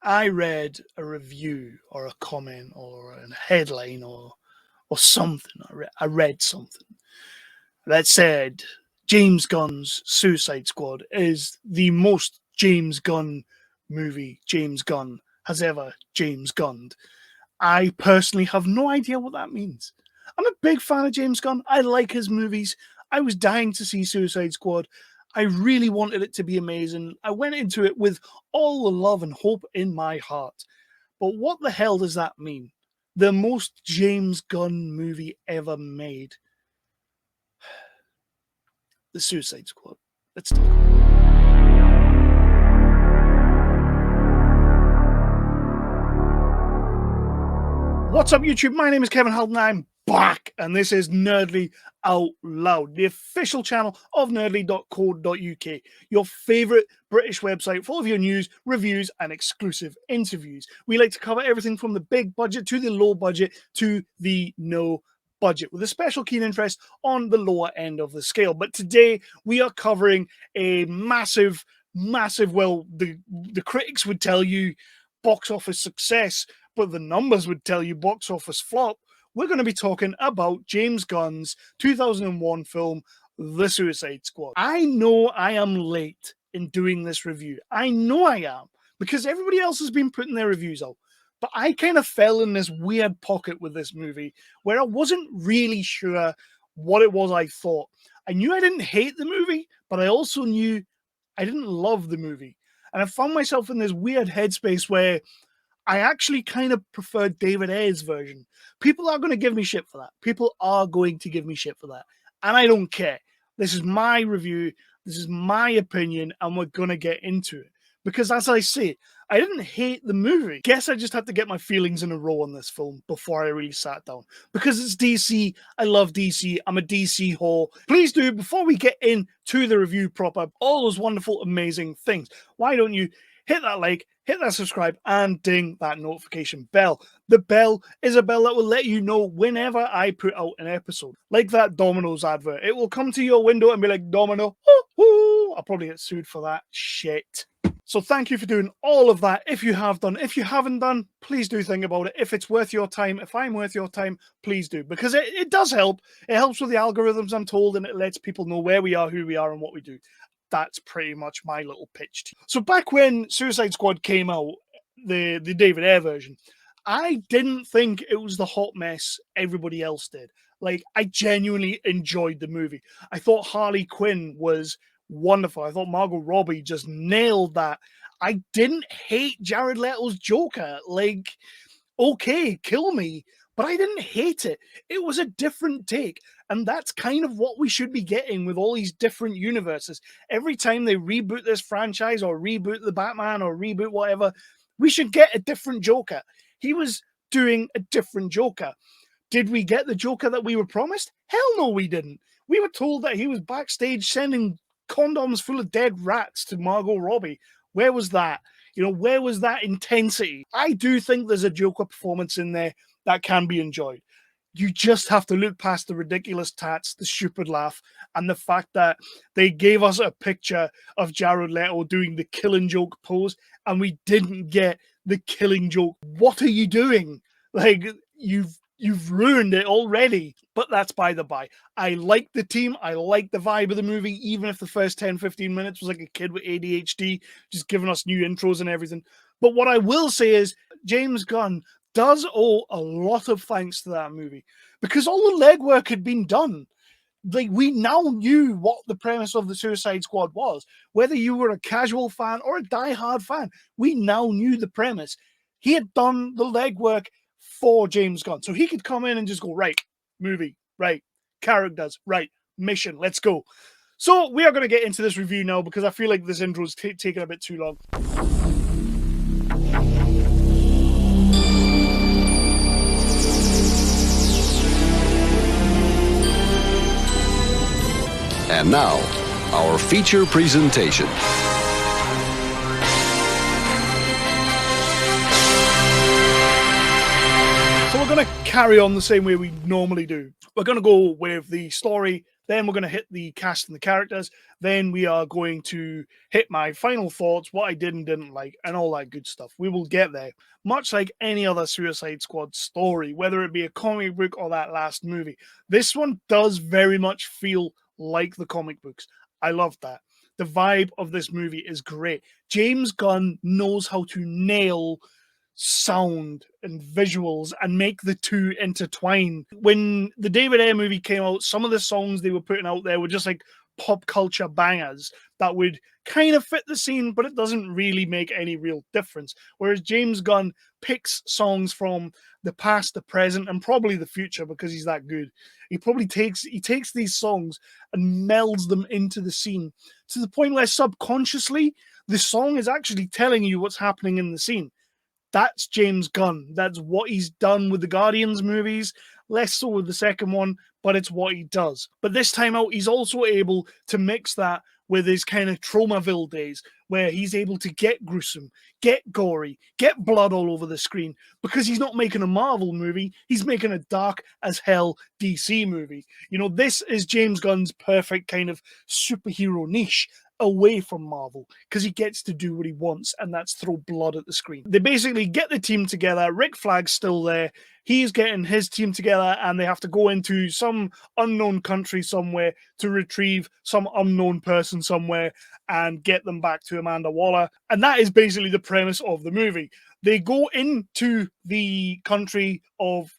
I read a review or a comment or a headline or something. I read something that said James Gunn's Suicide Squad is the most James Gunn movie James Gunn has ever James Gunned. I personally have no idea what that means. I'm a big fan of James Gunn. I like his movies. I was dying to see Suicide Squad. I really wanted it to be amazing. I went into it with all the love and hope in my heart. But what the hell does that mean? The most James Gunn movie ever made. The Suicide Squad. Let's talk about it. What's up, YouTube? My name is Kevin Halden. I'm back, and this is Nerdly Out Loud, the official channel of nerdly.co.uk, your favourite British website full of your news, reviews, and exclusive interviews. We like to cover everything from the big budget to the low budget to the no budget, with a special keen interest on the lower end of the scale. But today we are covering a massive, well, the critics would tell you box office success, but the numbers would tell you box office flop. We're going to be talking about James Gunn's 2001 film, The Suicide Squad. I know I am late in doing this review. I know I am, because everybody else has been putting their reviews out. But I kind of fell in this weird pocket with this movie where I wasn't really sure what it was I thought. I knew I didn't hate the movie, but I also knew I didn't love the movie. And I found myself in this weird headspace where I actually kind of prefer David Ayer's version. People are going to give me shit for that. People are going to give me shit for that. And I don't care. This is my review. This is my opinion. And we're going to get into it. Because as I say, I didn't hate the movie. Guess I just had to get my feelings in a row on this film before I really sat down. Because it's DC. I love DC. I'm a DC whore. Please do, before we get into the review proper, all those wonderful, amazing things, why don't you hit that like, hit that subscribe, and ding that notification bell. The bell is a bell that will let you know whenever I put out an episode. Like that Domino's advert. It will come to your window and be like, Domino, ooh. I'll probably get sued for that shit. So thank you for doing all of that. If you have done, if you haven't done, please do think about it. If it's worth your time, if I'm worth your time, please do. Because it does help. It helps with the algorithms, I'm told, and it lets people know where we are, who we are, and what we do. That's pretty much my little pitch to you. So back when Suicide Squad came out, the David Ayer version, I didn't think it was the hot mess everybody else did. Like, I genuinely enjoyed the movie. I thought Harley Quinn was wonderful. I thought Margot Robbie just nailed that. I didn't hate Jared Leto's Joker. Like, okay, kill me, but I didn't hate it. It was a different take. And that's kind of what we should be getting with all these different universes. Every time they reboot this franchise or reboot the Batman or reboot whatever, we should get a different Joker. He was doing a different Joker. Did we get the Joker that we were promised? Hell no, we didn't. We were told that he was backstage sending condoms full of dead rats to Margot Robbie. Where was that? You know, where was that intensity? I do think there's a Joker performance in there that can be enjoyed. You just have to look past the ridiculous tats, the stupid laugh, and the fact that they gave us a picture of Jared Leto doing the Killing Joke pose, and we didn't get the Killing Joke. What are you doing? Like, you've ruined it already. But that's by the by. I like the team. I like the vibe of the movie, even if the first 10, 15 minutes was like a kid with ADHD, just giving us new intros and everything. But what I will say is James Gunn does owe a lot of thanks to that movie, because all the legwork had been done. Like, we now knew what the premise of the Suicide Squad was. Whether you were a casual fan or a diehard fan, we now knew the premise. He had done the legwork for James Gunn. So he could come in and just go, right, movie, right, characters, right, mission, let's go. So we are going to get into this review now, because I feel like this intro is taking a bit too long. And now, our feature presentation. So we're going to carry on the same way we normally do. We're going to go with the story, Then we're going to hit the cast and the characters. Then we are going to hit my final thoughts, what I did and didn't like, and all that good stuff. We will get there. Much like any other Suicide Squad story, whether it be a comic book or that last movie, this one does very much feel like the comic books. I love that. The vibe of this movie is great. James Gunn knows how to nail sound and visuals and make the two intertwine. When the David Ayer movie came out, some of the songs they were putting out there were just like pop culture bangers that would kind of fit the scene, but it doesn't really make any real difference. Whereas James Gunn picks songs from the past, the present, and probably the future because he's that good. He takes these songs and melds them into the scene to the point where subconsciously the song is actually telling you what's happening in the scene. That's James Gunn. That's what he's done with the Guardians movies. Less so with the second one, but it's what he does. But this time out, he's also able to mix that with his kind of Tromaville days, where he's able to get gruesome, get gory, get blood all over the screen, because he's not making a Marvel movie, he's making a dark as hell DC movie. You know, this is James Gunn's perfect kind of superhero niche away from Marvel, because he gets to do what he wants, and that's throw blood at the screen. They basically get the team together. Rick Flag's still there. He's getting his team together, and they have to go into some unknown country somewhere to retrieve some unknown person somewhere and get them back to Amanda Waller. And that is basically the premise of the movie. They go into the country of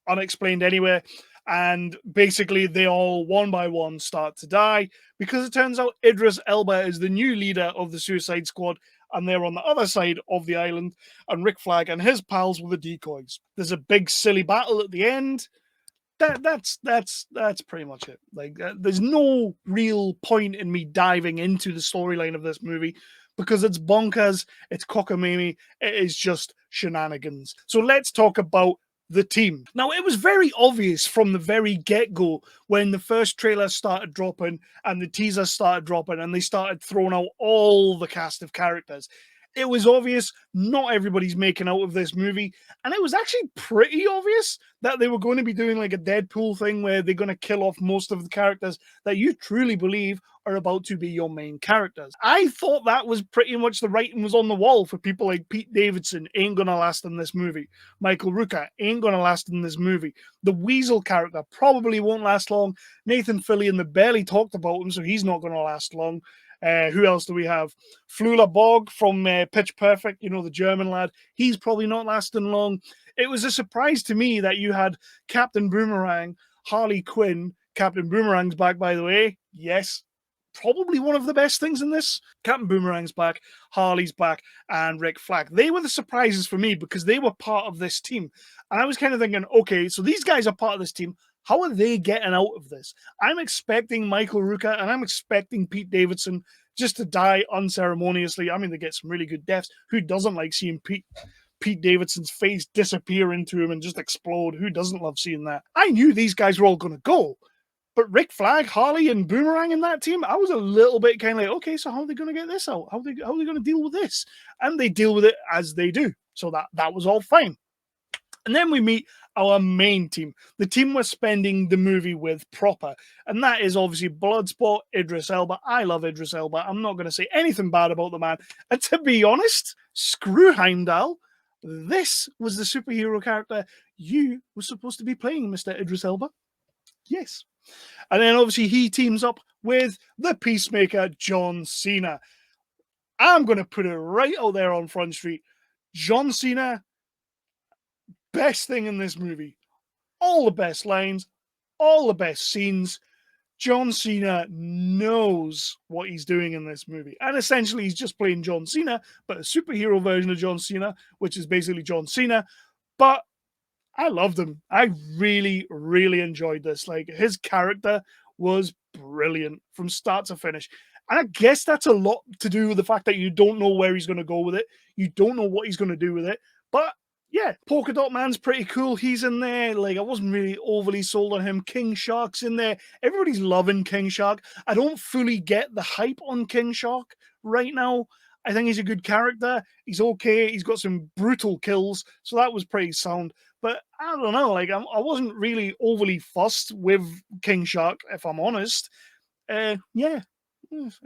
Unexplained Anywhere, and basically they all one by one start to die, because it turns out Idris Elba is the new leader of the Suicide Squad, and they're on the other side of the island, and Rick Flag and his pals were the decoys. There's a big silly battle at the end. That's pretty much it. Like, there's no real point in me diving into the storyline of this movie, because it's bonkers, it's cockamamie, it is just shenanigans. So let's talk about the team. Now, it was very obvious from the very get-go when the first trailer started dropping and the teaser started dropping and they started throwing out all the cast of characters. It was obvious not everybody's making out of this movie, and it was actually pretty obvious that they were going to be doing like a Deadpool thing where they're going to kill off most of the characters that you truly believe are about to be your main characters. I thought that was pretty much the writing was on the wall for people like Pete Davidson, ain't going to last in this movie. Michael Rooker ain't going to last in this movie. The Weasel character probably won't last long. Nathan Fillion, they barely talked about him, so he's not going to last long. Who else do we have? Flula Bog from Pitch Perfect, you know, the German lad. He's probably not lasting long. It was a surprise to me that you had Captain Boomerang, Harley Quinn. Captain Boomerang's back, by the way. Yes, probably one of the best things in this. Captain Boomerang's back, Harley's back, and Rick Flag. They were the surprises for me because they were part of this team. And I was kind of thinking, okay, so these guys are part of this team. How are they getting out of this? I'm expecting Michael Rooker and I'm expecting Pete Davidson just to die unceremoniously. I mean, they get some really good deaths. Who doesn't like seeing Pete Davidson's face disappear into him and just explode? Who doesn't love seeing that? I knew these guys were all going to go. But Rick Flag, Harley, and Boomerang in that team, I was a little bit kind of like, okay, so how are they going to get this out? How are they going to deal with this? And they deal with it as they do. So that was all fine. And then we meet our main team, the team we're spending the movie with proper. And that is obviously Bloodsport, Idris Elba. I love Idris Elba. I'm not going to say anything bad about the man. And to be honest, screw Heimdall. This was the superhero character you were supposed to be playing, Mr. Idris Elba. Yes. And then obviously he teams up with the Peacemaker, John Cena. I'm going to put it right out there on Front Street. John Cena, best thing in this movie. All the best lines, all the best scenes. John Cena knows what he's doing in this movie. And essentially, he's just playing John Cena, but a superhero version of John Cena, which is basically John Cena. But I loved him. I really, really enjoyed this. Like, his character was brilliant from start to finish. And I guess that's a lot to do with the fact that you don't know where he's going to go with it. You don't know what he's going to do with it. But yeah, Polka Dot Man's pretty cool. He's in there. Like, I wasn't really overly sold on him. King Shark's in there. Everybody's loving King Shark. I don't fully get the hype on King Shark right now. I think he's a good character. He's okay. He's got some brutal kills. So that was pretty sound. But I don't know, like I wasn't really overly fussed with King Shark, if I'm honest. Yeah,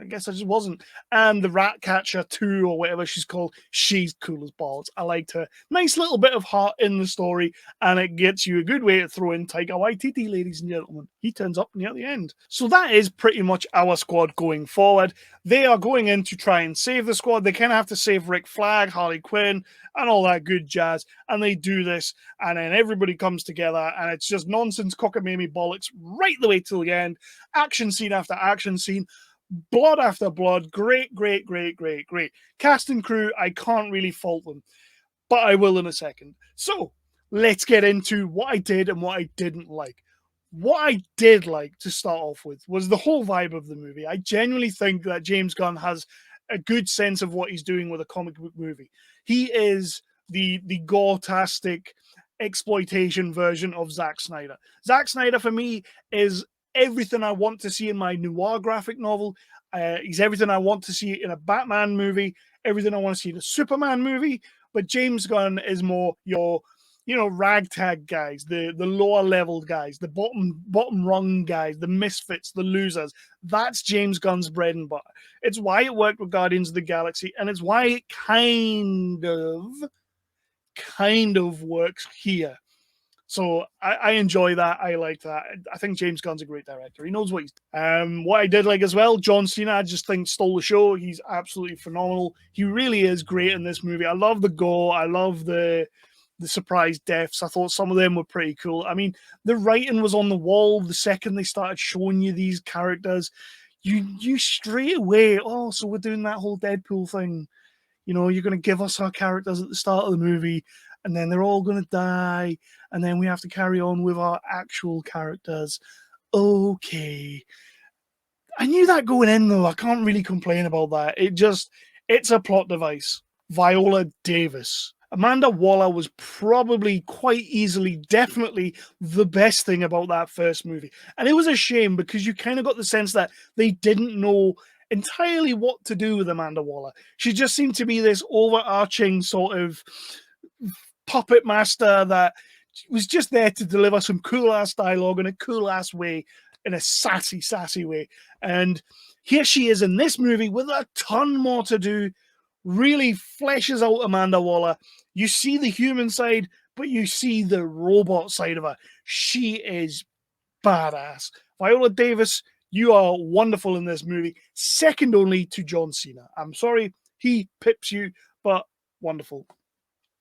I guess I just wasn't. And the rat catcher 2 or whatever she's called, she's cool as balls. I liked her. Nice little bit of heart in the story, and it gets you a good way to throw in Taika Waititi, ladies and gentlemen. He turns up near the end. So that is pretty much our squad going forward. They are going in to try and save the squad. They kind of have to save Rick Flag, Harley Quinn, and all that good jazz. And they do this, and then everybody comes together, and it's just nonsense, cockamamie bollocks right the way till the end. Action scene after action scene. Blood after blood. Great, great, great, great, great. Cast and crew, I can't really fault them, but I will in a second. So let's get into what I did and what I didn't like. What I did like to start off with was the whole vibe of the movie. I genuinely think that James Gunn has a good sense of what he's doing with a comic book movie. He is the gore-tastic exploitation version of Zack Snyder. Zack Snyder, for me, is everything I want to see in my noir graphic novel. He's everything I want to see in a Batman movie, everything I want to see in a Superman movie. But James Gunn is more your, ragtag guys, the lower level guys, the bottom rung guys, the misfits, the losers. That's James Gunn's bread and butter. It's why it worked with Guardians of the Galaxy, and it's why it kind of works here. So I enjoy that. I like that. I think James Gunn's a great director. He knows what he's doing. What I did like as well, John Cena, I just think stole the show. He's absolutely phenomenal. He really is great in this movie. I love the gore. I love the surprise deaths. I thought some of them were pretty cool. I mean, the writing was on the wall the second they started showing you these characters. You straight away, oh, so we're doing that whole Deadpool thing. You're going to give us our characters at the start of the movie, and then they're all going to die, and then we have to carry on with our actual characters. Okay. I knew that going in, though. I can't really complain about that. It's a plot device. Viola Davis. Amanda Waller was probably quite easily, definitely the best thing about that first movie. And it was a shame because you kind of got the sense that they didn't know entirely what to do with Amanda Waller. She just seemed to be this overarching sort of puppet master that was just there to deliver some cool ass dialogue in a cool ass way, in a sassy way. And here she is in this movie with a ton more to do. Really fleshes out Amanda Waller. You see the human side, but you see the robot side of her. She is badass. Viola Davis, you are wonderful in this movie. Second only to John Cena. I'm sorry, he pips you, but wonderful.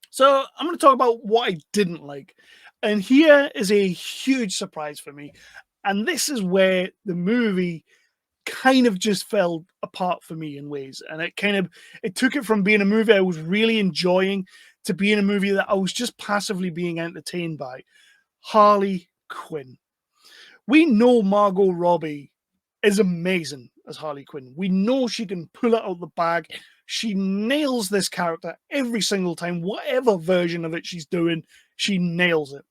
So I'm going to talk about what I didn't like. And here is a huge surprise for me. And this is where the movie kind of just fell apart for me in ways. And it took it from being a movie I was really enjoying to being a movie that I was just passively being entertained by. Harley Quinn. We know Margot Robbie is amazing as Harley Quinn. We know she can pull it out the bag. She nails this character every single time. Whatever version of it she's doing, she nails it.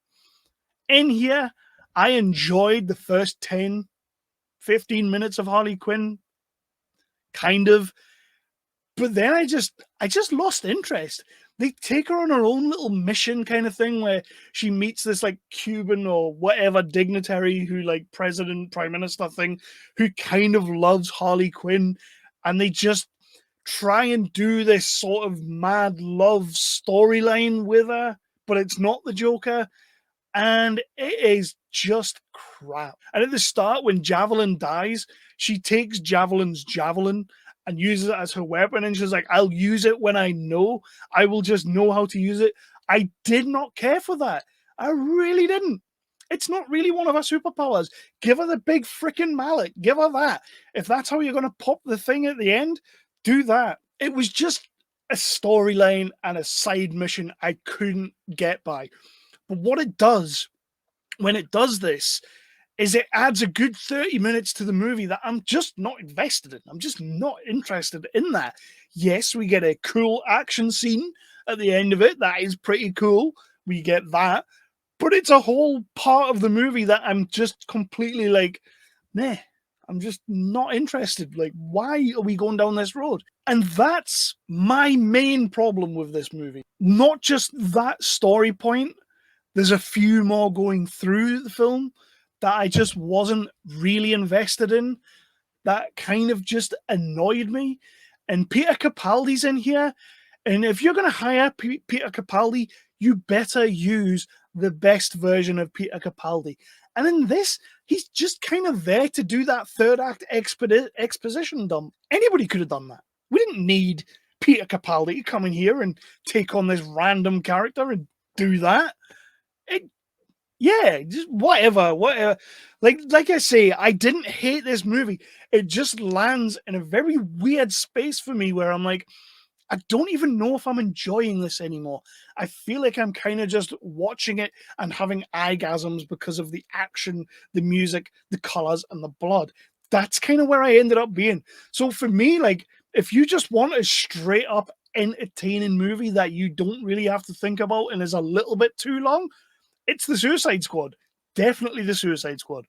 In here, I enjoyed the first 10, 15 minutes of Harley Quinn, kind of. But then I just lost interest. They take her on her own little mission kind of thing where she meets this like Cuban or whatever dignitary who like president, prime minister thing, who kind of loves Harley Quinn. And they just try and do this sort of mad love storyline with her, but it's not the Joker. And it is just crap. And at the start, when Javelin dies, she takes Javelin's javelin and uses it as her weapon. And she's like, I'll use it when I know. I will just know how to use it. I did not care for that. I really didn't. It's not really one of her superpowers. Give her the big freaking mallet. Give her that. If that's how you're going to pop the thing at the end, do that. It was just a storyline and a side mission I couldn't get by. But what it does when it does this is it adds a good 30 minutes to the movie that I'm just not invested in. I'm just not interested in that. Yes, we get a cool action scene at the end of it. That is pretty cool. We get that. But it's a whole part of the movie that I'm just completely like, meh. I'm just not interested. Like, why are we going down this road? And that's my main problem with this movie. Not just that story point, There's a few more going through the film that I just wasn't really invested in, that kind of just annoyed me. And Peter Capaldi's in here. And if you're going to hire Peter Capaldi, you better use the best version of Peter Capaldi. And in this, he's just kind of there to do that third act exposition dump. Anybody could have done that. We didn't need Peter Capaldi to come in here and take on this random character and do that. Yeah, just whatever. Like I say, I didn't hate this movie. It just lands in a very weird space for me where I'm like, I don't even know if I'm enjoying this anymore. I feel like I'm kind of just watching it and having orgasms because of the action, the music, the colors, and the blood. That's kind of where I ended up being. So for me, like, if you just want a straight up entertaining movie that you don't really have to think about and is a little bit too long, it's the Suicide Squad. Definitely the Suicide Squad.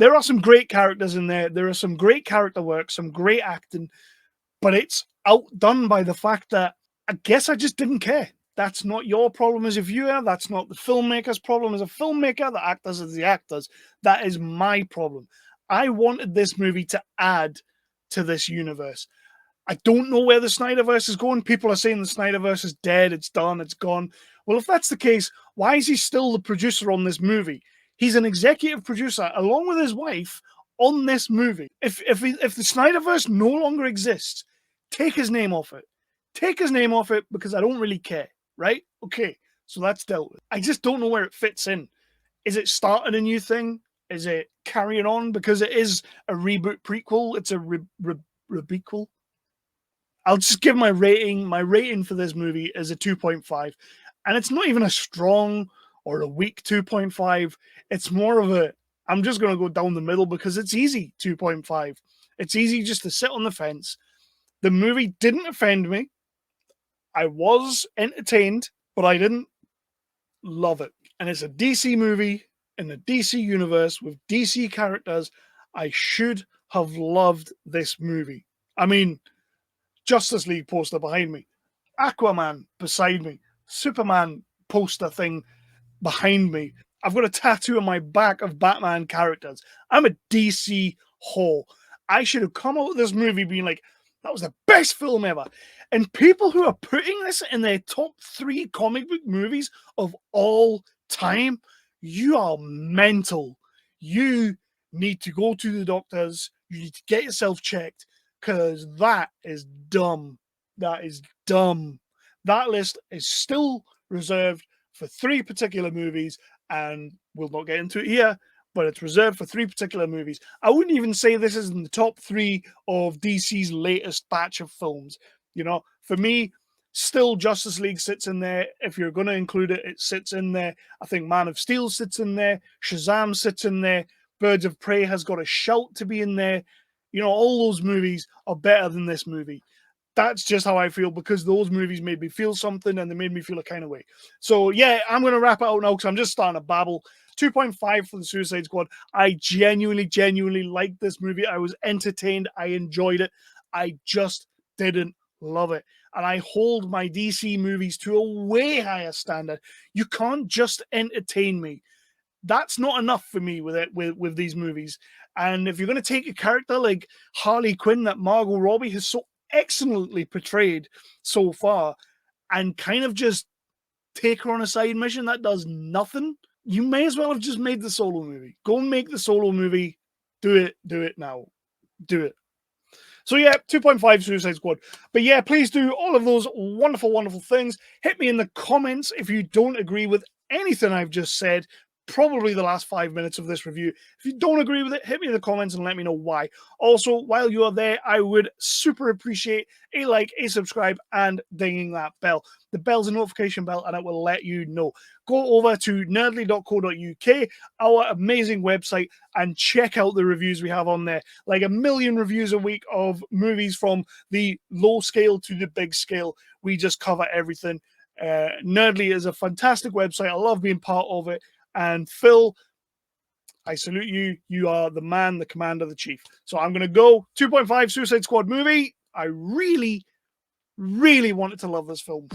There are some great characters in there. There are some great character work, some great acting, but it's outdone by the fact that I guess I just didn't care. That's not your problem as a viewer. That's not the filmmaker's problem as a filmmaker. The actors as the actors. That is my problem. I wanted this movie to add to this universe. I don't know where the Snyderverse is going. People are saying the Snyderverse is dead. It's done. It's gone. Well, if that's the case, why is he still the producer on this movie? He's an executive producer along with his wife on this movie. If the Snyderverse no longer exists, take his name off it. Take his name off it because I don't really care, right? Okay, so that's dealt with. I just don't know where it fits in. Is it starting a new thing? Is it carrying on? Because it is a reboot prequel. It's a rebequel. I'll just give my rating. My rating for this movie is a 2.5. And it's not even a strong or a weak 2.5. It's more of a, I'm just going to go down the middle because it's easy 2.5. It's easy just to sit on the fence. The movie didn't offend me. I was entertained, but I didn't love it. And it's a DC movie in the DC universe with DC characters. I should have loved this movie. I mean, Justice League poster behind me, Aquaman beside me, Superman poster thing behind me. I've got a tattoo on my back of Batman characters. I'm a DC whore. I should have come out with this movie being like, that was the best film ever. And people who are putting this in their top 3 comic book movies of all time, you are mental. You need to go to the doctors. You need to get yourself checked because that is dumb. That is dumb. That list is still reserved for 3 particular movies, and we'll not get into it here, but it's reserved for 3 particular movies. I wouldn't even say this is in the top 3 of DC's latest batch of films. You know, for me, still Justice League sits in there. If you're going to include it, it sits in there. I think Man of Steel sits in there. Shazam sits in there. Birds of Prey has got a shout to be in there. You know, all those movies are better than this movie. That's just how I feel because those movies made me feel something and they made me feel a kind of way. So, yeah, I'm going to wrap it out now because I'm just starting to babble. 2.5 for the Suicide Squad. I genuinely liked this movie. I was entertained. I enjoyed it. I just didn't love it. And I hold my DC movies to a way higher standard. You can't just entertain me. That's not enough for me with these movies. And if you're going to take a character like Harley Quinn that Margot Robbie has so excellently portrayed so far and kind of just take her on a side mission that does nothing, you may as well have just made the Solo movie. Go and make the Solo movie. Do it now. Do it. So yeah, 2.5 Suicide Squad. But yeah, please do all of those wonderful things. Hit me in the comments if you don't agree with anything I've just said. Probably the last 5 minutes of this review. If you don't agree with it, hit me in the comments and let me know why. Also, while you are there, I would super appreciate a like, a subscribe, and dinging that bell. The bell's a notification bell, and it will let you know. Go over to nerdly.co.uk, our amazing website, and check out the reviews we have on there. Like 1 million reviews a week of movies from the low scale to the big scale. We just cover everything. Nerdly is a fantastic website. I love being part of it. And Phil, I salute you. You are the man, the commander, the chief. So I'm going to go 2.5 Suicide Squad movie. I really wanted to love this film.